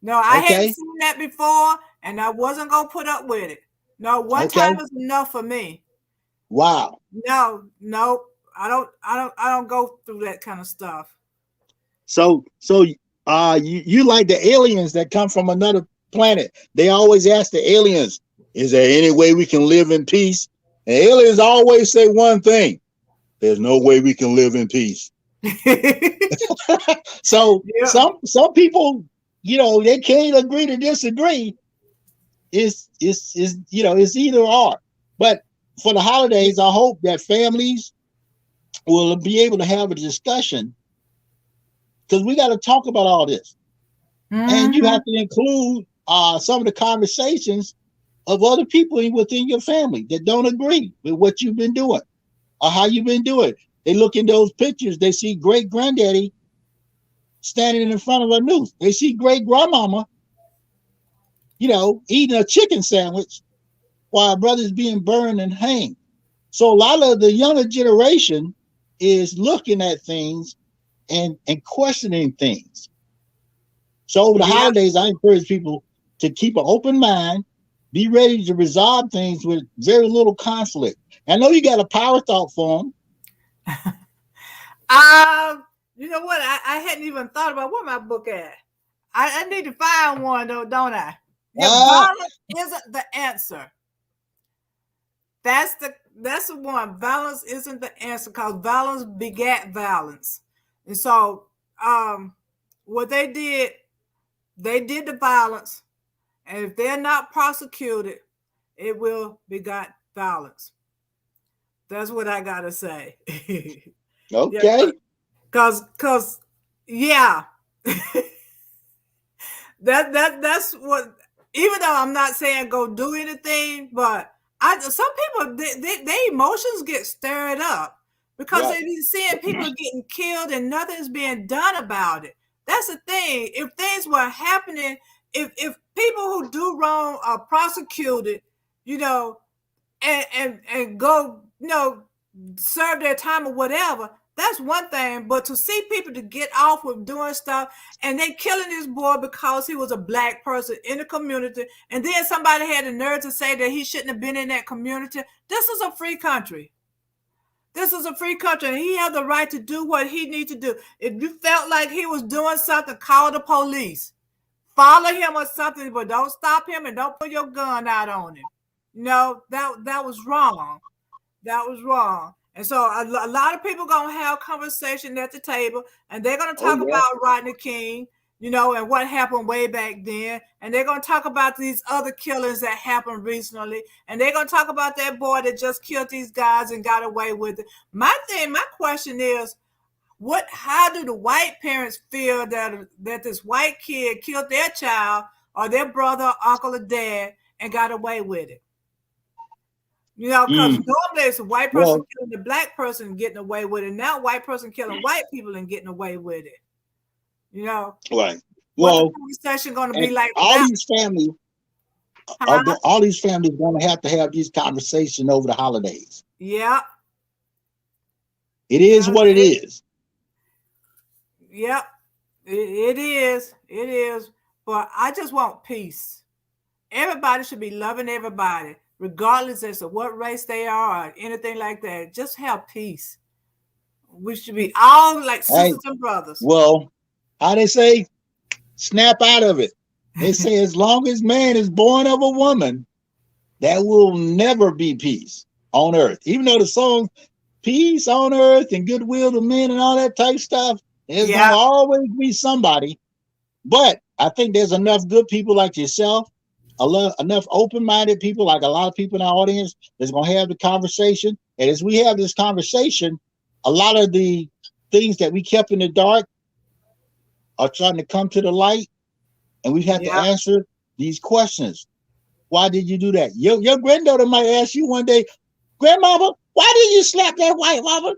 No, I hadn't Okay. seen that before and I wasn't gonna put up with it. No, one Okay. time is enough for me. Wow. No, nope. I don't go through that kind of stuff. So you like the aliens that come from another planet. They always ask the aliens, is there any way we can live in peace? And aliens always say one thing. There's no way we can live in peace. So Yeah. some people, they can't agree to disagree. It's either or. But for the holidays, I hope that families will be able to have a discussion because we got to talk about all this. And you Mm-hmm. have to include some of the conversations of other people within your family that don't agree with what you've been doing or how you've been doing. They look in those pictures, they see great granddaddy standing in front of a noose. They see great grandmama, eating a chicken sandwich while brother's being burned and hanged. So a lot of the younger generation is looking at things and questioning things. So over the Yeah. holidays, I encourage people to keep an open mind, be ready to resolve things with very little conflict. I know you got a power thought for them. You know what? I hadn't even thought about where my book at. I need to find one though, don't I? Yeah, Uh, violence isn't the answer. That's the one. Violence isn't the answer because violence begat violence. And so what they did the violence, and if they're not prosecuted, it will begot violence. That's what I gotta say. Yeah, okay. cause yeah. That's what. Even though I'm not saying go do anything, but some people they emotions get stirred up because Right. they be seeing people getting killed and nothing's being done about it. That's the thing. If things were happening, if people who do wrong are prosecuted, you know, and go, serve their time or whatever, that's one thing. But to see people to get off with doing stuff and they killing this boy because he was a black person in the community, and then somebody had the nerve to say that he shouldn't have been in that community. This is a free country. This is a free country, and he has the right to do what he needs to do. If you felt like he was doing something, call the police. Follow him or something, but don't stop him and don't put your gun out on him. No, that was wrong. That was wrong. And so a lot of people gonna have conversation at the table, and they're gonna Oh talk yeah. about Rodney King, and what happened way back then, and they're gonna talk about these other killings that happened recently, and they're gonna talk about that boy that just killed these guys and got away with it. My question is, how do the white parents feel that this white kid killed their child or their brother, uncle, or dad and got away with it? Because Mm. normally it's a white person Well, killing the black person and getting away with it. Now white person killing white people and getting away with it. You know, right. what the Well, conversation going to be and like all now? these families Huh? all these families going to have these conversations over the holidays. Yeah, It is yeah, what it is. yeah. It is. It is. But I just want peace. everybody should be loving everybody, regardless as to what race they are or anything like that. Just have peace. We should be all like Hey, sisters and brothers. well, how they say, snap out of it. They say as long as man is born of a woman, there will never be peace on earth. Even though the song "Peace on Earth" and "Goodwill to Men" and all that type stuff, there's Yeah, gonna always be somebody. But I think there's enough good people like yourself, enough open-minded people like a lot of people in our audience that's gonna have the conversation. And as we have this conversation, a lot of the things that we kept in the dark are starting to come to the light, and we have to yeah. answer these questions. Why did you do that? Your granddaughter might ask you one day, "Grandmama, why did you slap that white woman?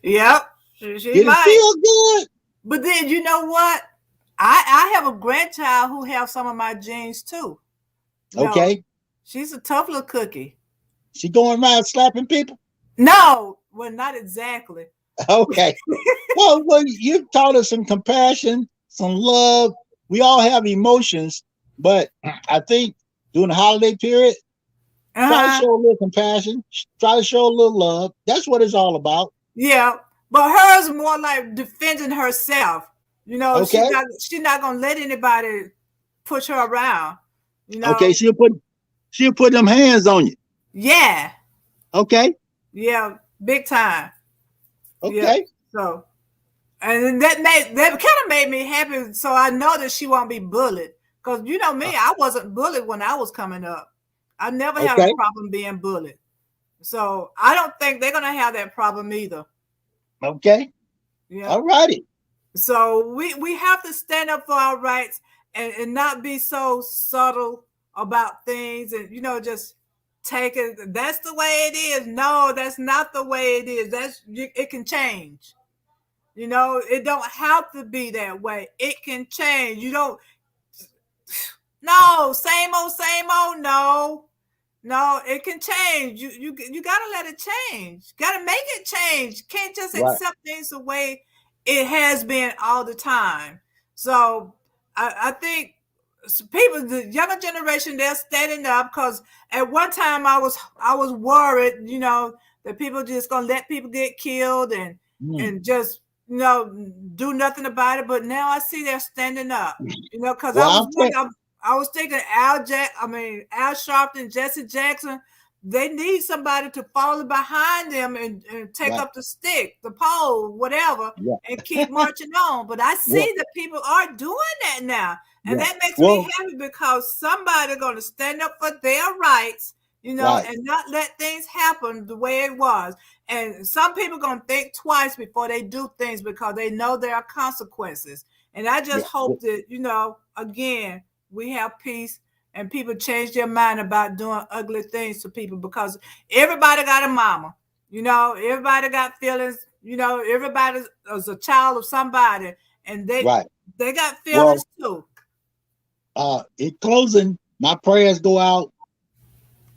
Yep, she Did it might. feel good?" But then you know what? I have a grandchild who have some of my genes too. No, Okay, she's a tough little cookie. she going around slapping people. No, well, not exactly. Okay, well, you've taught us some compassion, some love. We all have emotions, but I think during the holiday period, try to Uh-huh. show a little compassion, try to show a little love. That's what it's all about. Yeah. But hers more like defending herself. You know, Okay, she's not gonna let anybody push her around. You okay, know. she'll put them hands on you. Yeah. Okay, Yeah. Big time. Yeah. okay, So and that kind of made me happy. So I know that she won't be bullied. Because you know me, I wasn't bullied when I was coming up. I never had a okay, problem being bullied. So I don't think they're gonna have that problem either. okay. Yeah. All righty. So we have to stand up for our rights and not be so subtle about things and just take it. That's the way it is. No, that's not the way it is. It can change. It don't have to be that way. It can change. You don't. No, same old, same old. No, no, it can change. You gotta let it change. Gotta make it change. Can't just Right. accept things the way it has been all the time. So I think people, the younger generation, they're standing up because at one time I was worried, that people just gonna let people get killed and Mm. and just do nothing about it. But now I see they're standing up. Because Well, I'll tell. I was thinking Al Sharpton, Jesse Jackson. They need somebody to follow behind them and take Right. up the stick, the pole, whatever, Yeah. and keep marching on. But I Well, see that people are doing that now. And yeah. that makes me Well, happy because somebody going to stand up for their rights, right. and not let things happen the way it was. And some people going to think twice before they do things because they know there are consequences. And I Yeah. just hope that, again, we have peace and people change their mind about doing ugly things to people because everybody got a mama. Everybody got feelings. Everybody is a child of somebody and Right. they got Well, feelings too. in closing, my prayers go out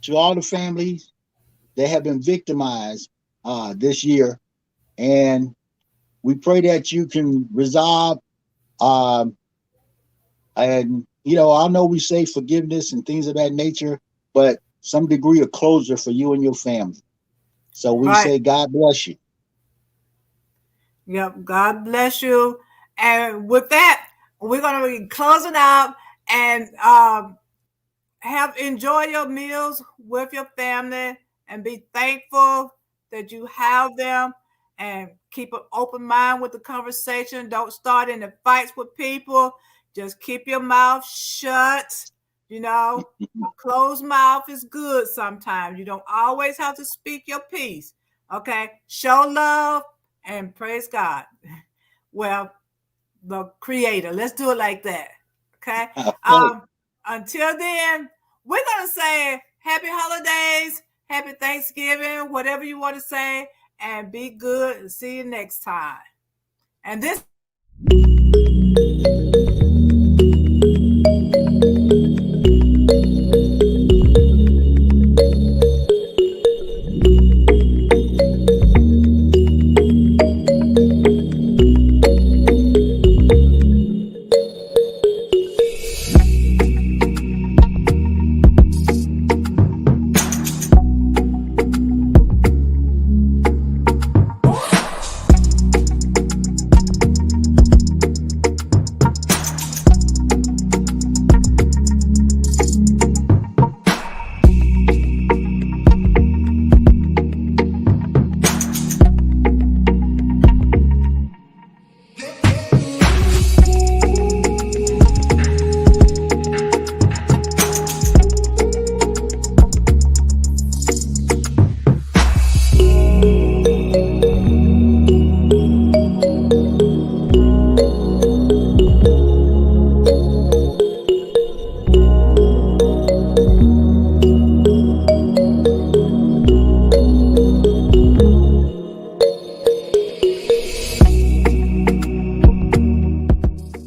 to all the families that have been victimized this year, and we pray that you can resolve. Um, and I know we say forgiveness and things of that nature, but some degree of closure for you and your family. So we Right. say, God bless you. Yep. God bless you. And with that, we're going to be closing out and enjoy your meals with your family and be thankful that you have them and keep an open mind with the conversation. Don't start any fights with people. Just keep your mouth shut. A closed mouth is good sometimes. You don't always have to speak your piece. Okay. Show love and praise God. Well, the creator. Let's do it like that. Okay. Okay. Until then, we're gonna say happy holidays, happy Thanksgiving, whatever you want to say, and be good and see you next time. And this